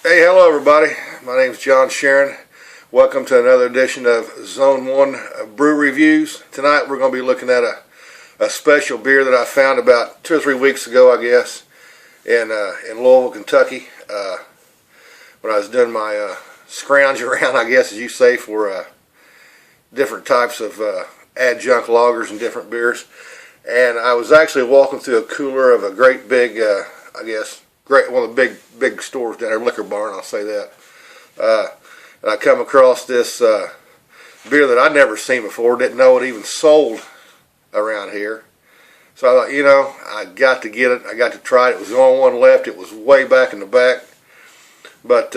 Hey, hello everybody. My name's John Sharon. Welcome to another edition of Zone 1 Brew Reviews. Tonight we're going to be looking at a special beer that I found about 2 or 3 weeks ago, I guess, in Louisville, Kentucky. When I was doing my scrounge around, I guess as you say, for different types of adjunct lagers and different beers. And I was actually walking through a cooler of a great big, one of the big stores down there, liquor barn, I'll say that. And I come across this beer that I'd never seen before, didn't know it even sold around here. So I thought, I got to get it, I got to try it. It was the only one left. It was way back in the back. But,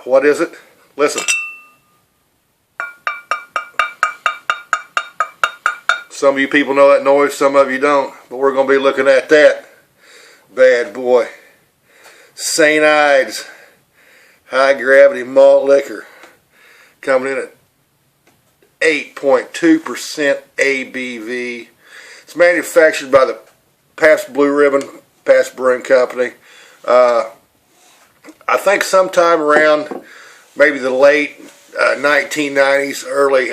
what is it? Listen. Some of you people know that noise, some of you don't. But we're going to be looking at that bad boy. St.Ides high gravity malt liquor, coming in at 8.2% ABV. It's manufactured by the Pabst Blue Ribbon, Pabst Brewing Company. I think sometime around maybe the late 1990s, early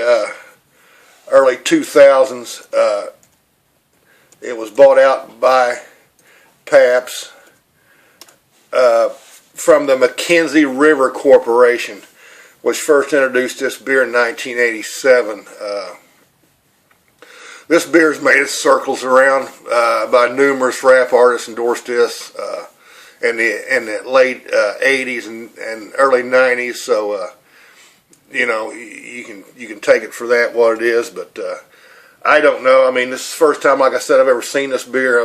2000s, it was bought out by Pabst from the Mackenzie River Corporation, which first introduced this beer in 1987. This beer's made its circles around by numerous rap artists, endorsed this in the late 80s and early 90s. So you can take it for that what it is, but I don't know. I mean, this is the first time, like I said, I've ever seen this beer.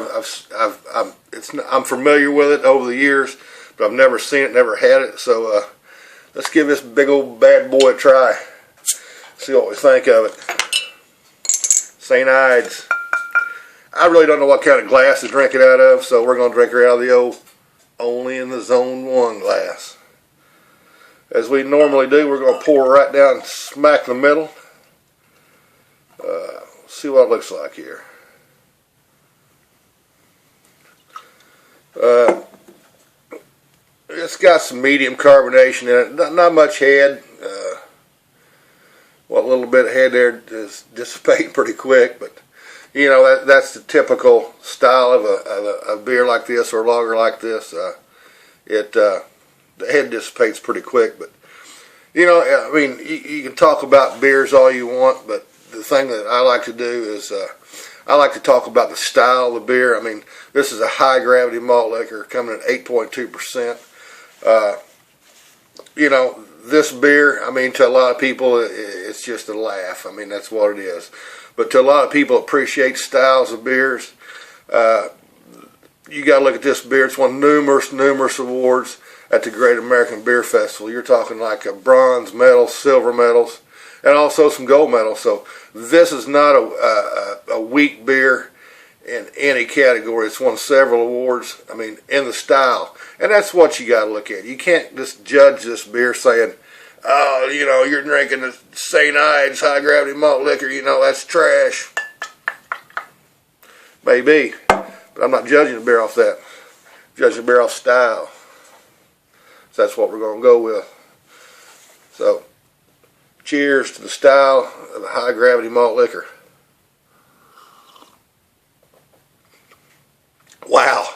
I'm familiar with it over the years, but I've never seen it, never had it. So let's give this big old bad boy a try. See what we think of it. St.Ides. I really don't know what kind of glass to drink it out of, so we're going to drink it out of the old only in the Zone 1 glass. As we normally do, we're going to pour right down smack in the middle. See what it looks like here. It's got some medium carbonation in it. Not much head. What little bit of head there is dissipating pretty quick, but that's the typical style of a beer like this or a lager like this. The head dissipates pretty quick, but I mean, you can talk about beers all you want, but the thing that I like to do is I like to talk about the style of the beer. I mean, this is a high gravity malt liquor coming at 8.2%. This beer, I mean, to a lot of people, it's just a laugh. I mean, that's what it is. But to a lot of people that appreciate styles of beers, you got to look at this beer. It's won numerous awards at the Great American Beer Festival. You're talking like a bronze medals, silver medals, and also some gold medals. So this is not a weak beer in any category. It's won several awards, I mean, in the style. And that's what you got to look at. You can't just judge this beer saying, oh, you're drinking the St.Ides high gravity malt liquor, that's trash. Maybe, but I'm not judging the beer off that. I'm judging the beer off style. So that's what we're going to go with. So, cheers to the style of a high gravity malt liquor. Wow.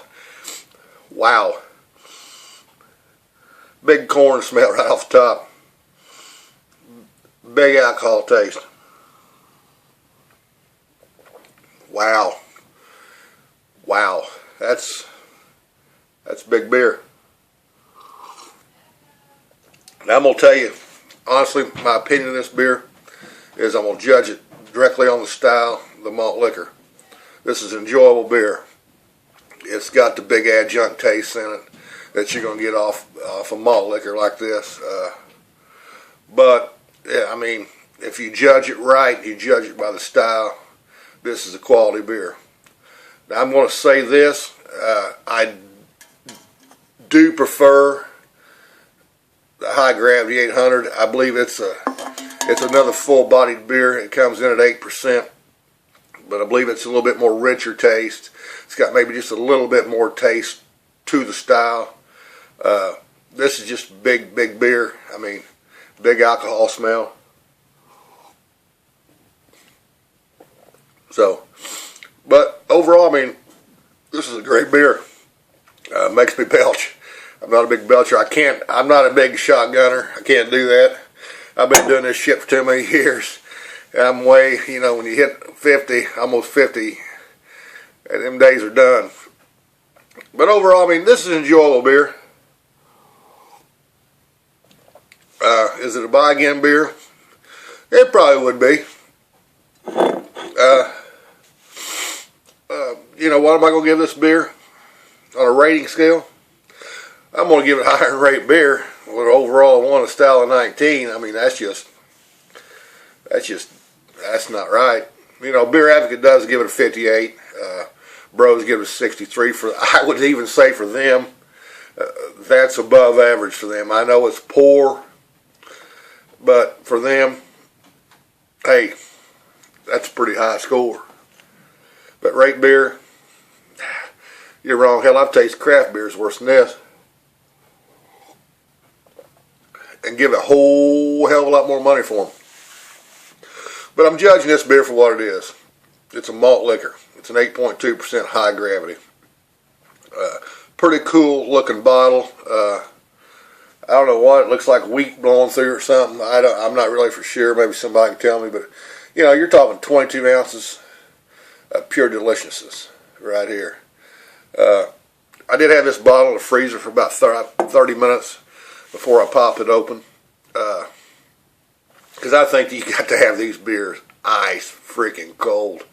Big corn smell right off the top. Big alcohol taste. Wow. That's big beer. Now I'm going to tell you, honestly, my opinion of this beer is I'm going to judge it directly on the style of the malt liquor. This is an enjoyable beer. It's got the big adjunct taste in it that you're going to get off a malt liquor like this. But, yeah, I mean, if you judge it right, you judge it by the style, this is a quality beer. Now, I'm going to say this. I do prefer the high gravity 800. I believe it's another full-bodied beer. It comes in at 8%, but I believe it's a little bit more richer taste. It's got maybe just a little bit more taste to the style. This is just big beer. I mean, big alcohol smell. So, but overall, I mean, this is a great beer. Makes me belch. I'm not a big belcher. I'm not a big shotgunner. I can't do that. I've been doing this shit for too many years. I'm way, when you hit 50, almost 50, them days are done. But overall, I mean, this is an enjoyable beer. Is it a buy again beer? It probably would be. What am I going to give this beer on a rating scale? I'm going to give it a higher rate beer with an overall one, a style of 19. I mean, that's not right. Beer Advocate does give it a 58. Bros give it a 63. I would even say for them, that's above average for them. I know it's poor, but for them, hey, that's a pretty high score. But rate beer, you're wrong. Hell, I've tasted craft beers worse than this. And give a whole hell of a lot more money for them. But I'm judging this beer for what it is. It's a malt liquor. It's an 8.2% high gravity. Pretty cool looking bottle. I don't know what it looks like, wheat blowing through or something. I'm not really for sure. Maybe somebody can tell me. But you're talking 22 ounces of pure deliciousness right here. I did have this bottle in the freezer for about 30 minutes before I popped it open. Because I think you got to have these beers ice freaking cold,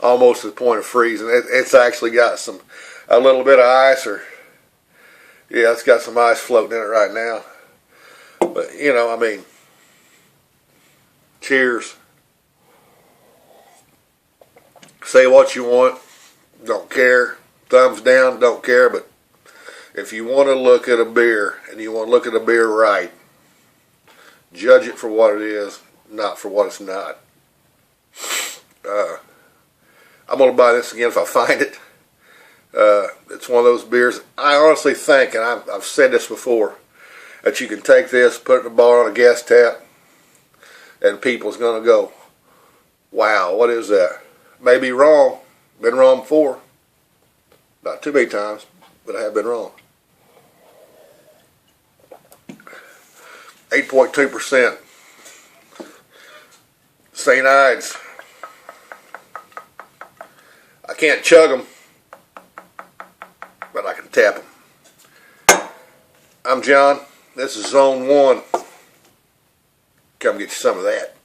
almost to the point of freezing. It's actually got a little bit of ice, it's got some ice floating in it right now. But I mean, cheers. Say what you want, don't care. Thumbs down, don't care. But if you want to look at a beer and you want to look at a beer right, judge it for what it is, not for what it's not. I'm going to buy this again if I find it. It's one of those beers, I honestly think, and I've said this before, that you can take this, put it in a bar on a gas tap, and people's going to go, wow, what is that? May be wrong. Been wrong before. Not too many times, but I have been wrong. 8.2%. St.Ides. I can't chug them, but I can tap them. I'm John. This is Zone 1. Come get you some of that.